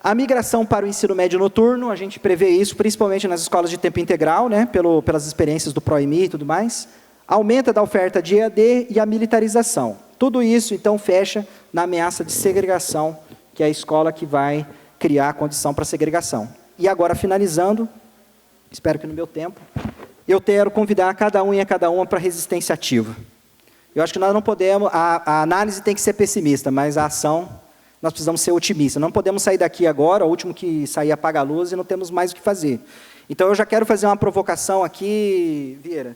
A migração para o ensino médio noturno, a gente prevê isso principalmente nas escolas de tempo integral, né, pelas experiências do PROEMI e tudo mais. Aumenta da oferta de EAD e a militarização. Tudo isso, então, fecha na ameaça de segregação, que é a escola que vai criar a condição para a segregação. E agora, finalizando, espero que no meu tempo, eu quero convidar cada um e a cada uma para a resistência ativa. Eu acho que nós não podemos, a análise tem que ser pessimista, mas a ação, nós precisamos ser otimistas. Não podemos sair daqui agora, o último que sair apaga a luz e não temos mais o que fazer. Então, eu já quero fazer uma provocação aqui, Vieira,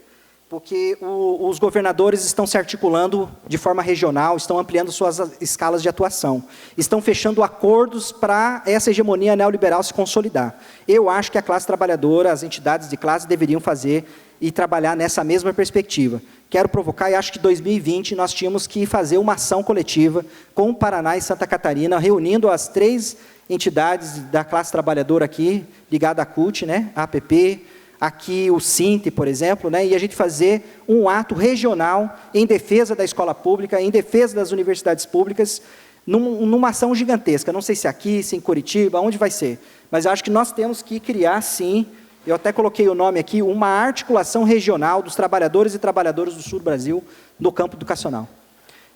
porque os governadores estão se articulando de forma regional, estão ampliando suas escalas de atuação, estão fechando acordos para essa hegemonia neoliberal se consolidar. Eu acho que a classe trabalhadora, as entidades de classe deveriam fazer e trabalhar nessa mesma perspectiva. Quero provocar, e acho que em 2020 nós tínhamos que fazer uma ação coletiva com o Paraná e Santa Catarina, reunindo as 3 entidades da classe trabalhadora aqui, ligada à CUT, né, a APP, aqui o SINT, por exemplo, né, e a gente fazer um ato regional em defesa da escola pública, em defesa das universidades públicas, numa ação gigantesca. Não sei se aqui, se em Curitiba, onde vai ser. Mas eu acho que nós temos que criar, sim, eu até coloquei o nome aqui, uma articulação regional dos trabalhadores e trabalhadoras do sul do Brasil no campo educacional.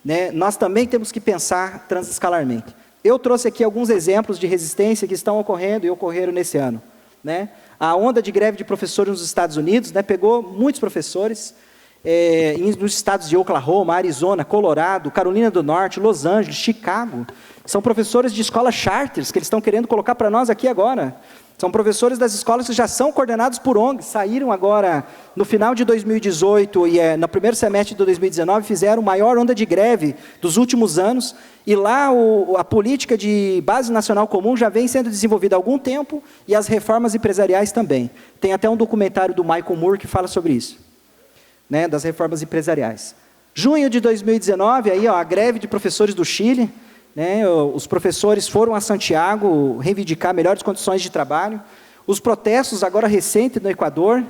Né? Nós também temos que pensar transescalarmente. Eu trouxe aqui alguns exemplos de resistência que estão ocorrendo e ocorreram nesse ano. Né? A onda de greve de professores nos Estados Unidos, né, pegou muitos professores nos estados de Oklahoma, Arizona, Colorado, Carolina do Norte, Los Angeles, Chicago. São professores de escolas charters que eles estão querendo colocar para nós aqui agora. São professores das escolas que já são coordenados por ONGs, saíram agora no final de 2018 e no primeiro semestre de 2019, fizeram a maior onda de greve dos últimos anos, e lá a política de base nacional comum já vem sendo desenvolvida há algum tempo, e as reformas empresariais também. Tem até um documentário do Michael Moore que fala sobre isso, né, das reformas empresariais. Junho de 2019, aí, a greve de professores do Chile, né, os professores foram a Santiago reivindicar melhores condições de trabalho. Os protestos agora recentes no Equador,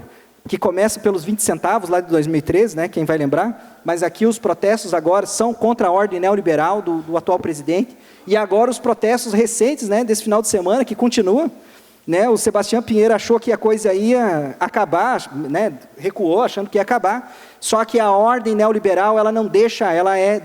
que começam pelos 20 centavos lá de 2013, né, quem vai lembrar, mas aqui os protestos agora são contra a ordem neoliberal do atual presidente, e agora os protestos recentes, né, desse final de semana, que continua, né, o Sebastião Pinheiro achou que a coisa ia acabar, né, recuou achando que ia acabar, só que a ordem neoliberal, ela não deixa,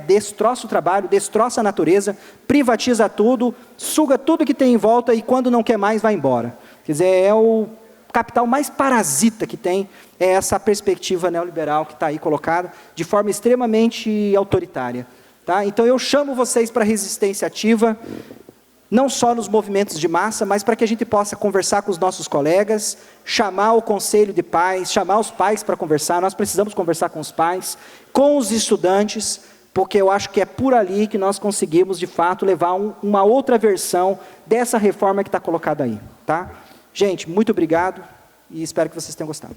destroça o trabalho, destroça a natureza, privatiza tudo, suga tudo que tem em volta e quando não quer mais, vai embora. Quer dizer, é o capital mais parasita que tem, é essa perspectiva neoliberal que está aí colocada, de forma extremamente autoritária. Tá? Então, eu chamo vocês para a resistência ativa. não só nos movimentos de massa, mas para que a gente possa conversar com os nossos colegas, chamar o conselho de pais, chamar os pais para conversar. Nós precisamos conversar com os pais, com os estudantes, porque eu acho que é por ali que nós conseguimos, de fato, levar uma outra versão dessa reforma que está colocada aí. Tá? Gente, muito obrigado e espero que vocês tenham gostado.